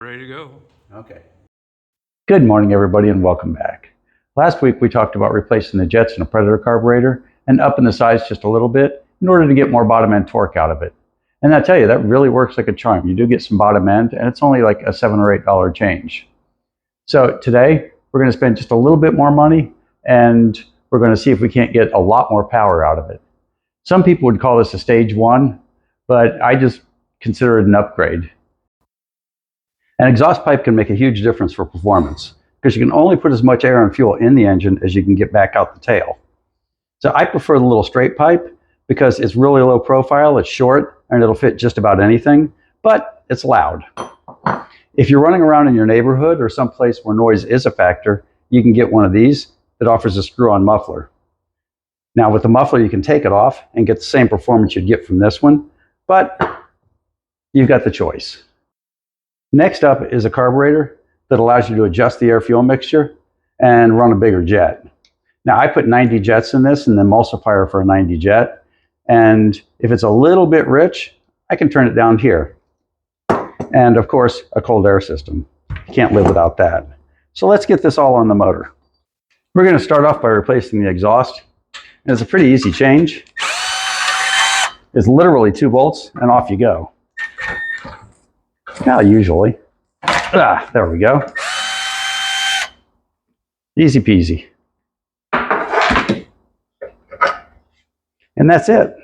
Ready to go. Okay. Good morning, everybody, and welcome back. Last week we talked about replacing the jets in a Predator carburetor and upping the size just a little bit in order to get more bottom end torque out of it. And I tell you, that really works like a charm. You do get some bottom end, and it's only like a $7 or $8 change. So today we're going to spend just a little bit more money, and we're going to see if we can't get a lot more power out of it. Some people would call this a stage one, but I just consider it an upgrade. An exhaust pipe can make a huge difference for performance because you can only put as much air and fuel in the engine as you can get back out the tail. So I prefer the little straight pipe because it's really low profile, it's short, and it'll fit just about anything, but it's loud. If you're running around in your neighborhood or someplace where noise is a factor, you can get one of these that offers a screw-on muffler. Now with the muffler you can take it off and get the same performance you'd get from this one, but you've got the choice. Next up is a carburetor that allows you to adjust the air-fuel mixture and run a bigger jet. Now I put 90 jets in this and the emulsifier for a 90 jet, and if it's a little bit rich, I can turn it down here. And of course, a cold air system. You can't live without that. So let's get this all on the motor. We're going to start off by replacing the exhaust. And it's a pretty easy change. It's literally 2 volts and off you go. Well, usually. There we go. Easy peasy. And that's it.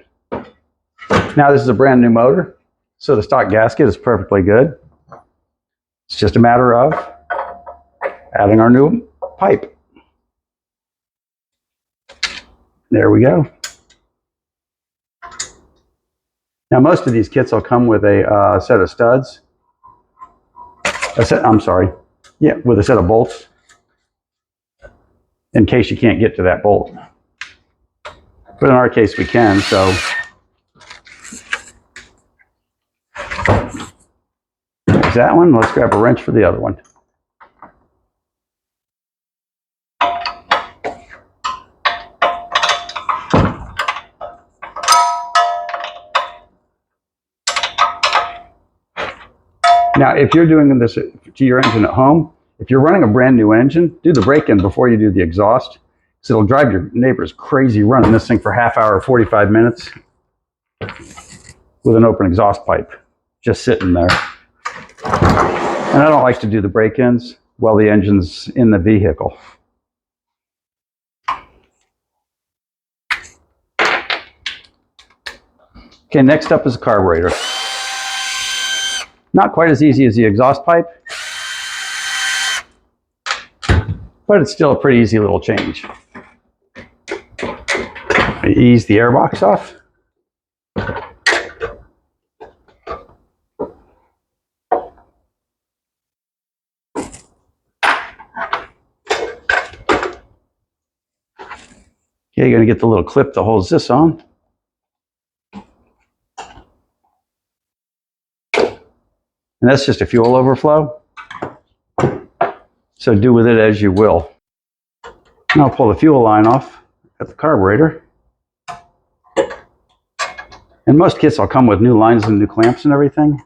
Now this is a brand new motor, so the stock gasket is perfectly good. It's just a matter of adding our new pipe. There we go. Now most of these kits will come with a set of studs. With a set of bolts in case you can't get to that bolt. But in our case we can, so there's that one. Let's grab a wrench for the other one. Now, if you're doing this to your engine at home, if you're running a brand new engine, do the break-in before you do the exhaust, because it'll drive your neighbors crazy running this thing for half hour, 45 minutes with an open exhaust pipe just sitting there. And I don't like to do the break-ins while the engine's in the vehicle. Okay, next up is a carburetor. Not quite as easy as the exhaust pipe, but it's still a pretty easy little change. Ease the airbox off. Okay, you're going to get the little clip that holds this on. And that's just a fuel overflow. So do with it as you will. Now I'll pull the fuel line off at the carburetor. And most kits will come with new lines and new clamps and everything.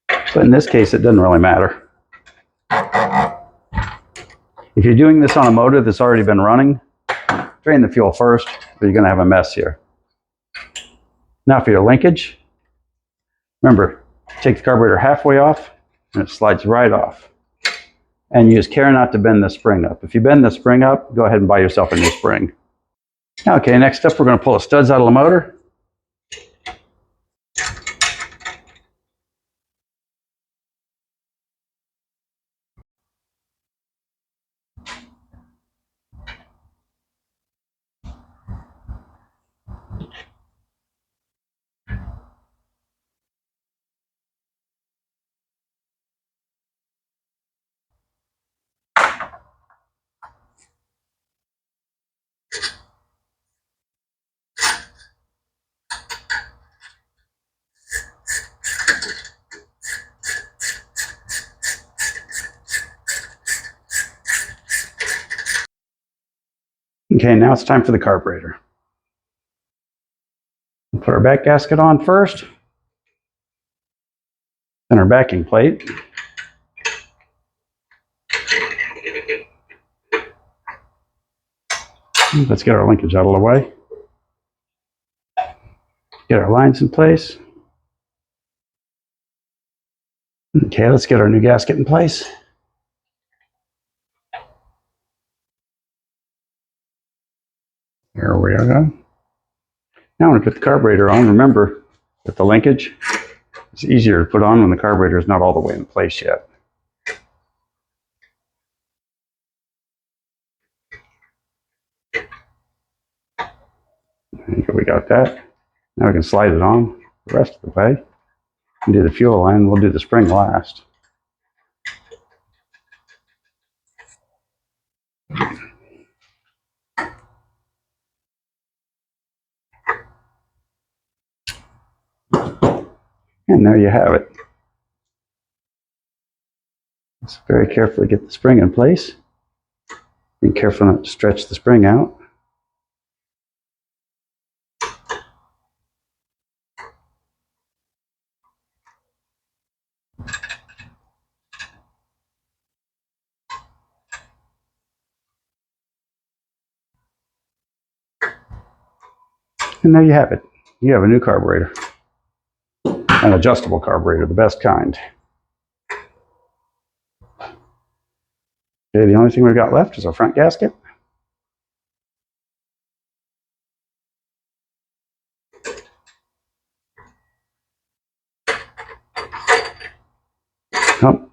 But in this case, it doesn't really matter. If you're doing this on a motor that's already been running, drain the fuel first, or you're going to have a mess here. Now for your linkage, remember, take the carburetor halfway off, and it slides right off. And use care not to bend the spring up. If you bend the spring up, go ahead and buy yourself a new spring. Okay, next up we're going to pull the studs out of the motor. Okay, now it's time for the carburetor. We'll put our back gasket on first. Then our backing plate. Let's get our linkage out of the way. Get our lines in place. Okay, let's get our new gasket in place. There we go. Now I'm going to put the carburetor on. Remember that the linkage is easier to put on when the carburetor is not all the way in place yet. There we got that. Now we can slide it on the rest of the way and do the fuel line. We'll do the spring last. And there you have it. Let's very carefully get the spring in place. Be careful not to stretch the spring out. And there you have it. You have a new carburetor. An adjustable carburetor, the best kind. Okay, the only thing we've got left is our front gasket. Oh.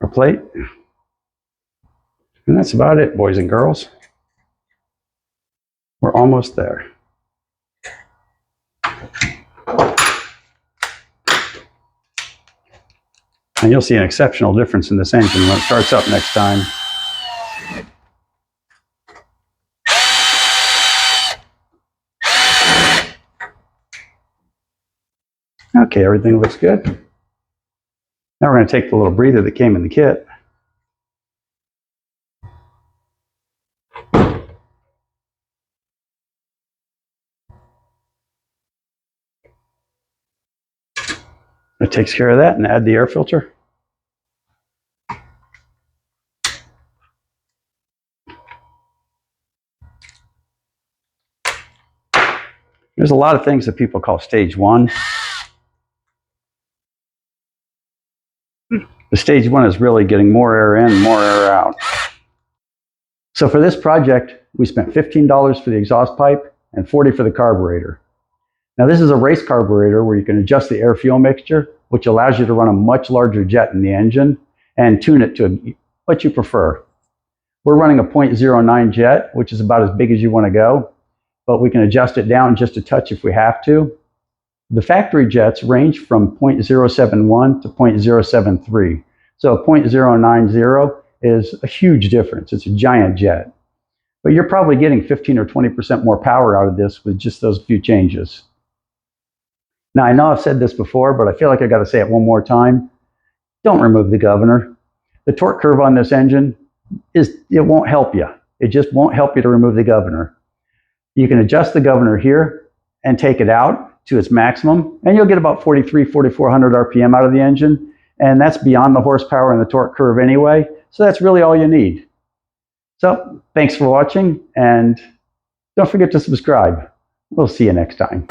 Our plate. And that's about it, boys and girls. We're almost there. And you'll see an exceptional difference in this engine when it starts up next time. Okay, everything looks good. Now we're going to take the little breather that came in the kit. It takes care of that, and add the air filter. There's a lot of things that people call stage one. The stage one is really getting more air in, more air out. So for this project, we spent $15 for the exhaust pipe and $40 for the carburetor. Now this is a race carburetor where you can adjust the air-fuel mixture, which allows you to run a much larger jet in the engine and tune it to what you prefer. We're running a 0.09 jet, which is about as big as you want to go, but we can adjust it down just a touch if we have to. The factory jets range from 0.071 to 0.073. So 0.090 is a huge difference. It's a giant jet. But you're probably getting 15 or 20% more power out of this with just those few changes. Now, I know I've said this before, but I feel like I got to say it one more time. Don't remove the governor. The torque curve on this engine, it won't help you. It just won't help you to remove the governor. You can adjust the governor here and take it out to its maximum, and you'll get about 4,400 RPM out of the engine, and that's beyond the horsepower and the torque curve anyway, so that's really all you need. So, thanks for watching, and don't forget to subscribe. We'll see you next time.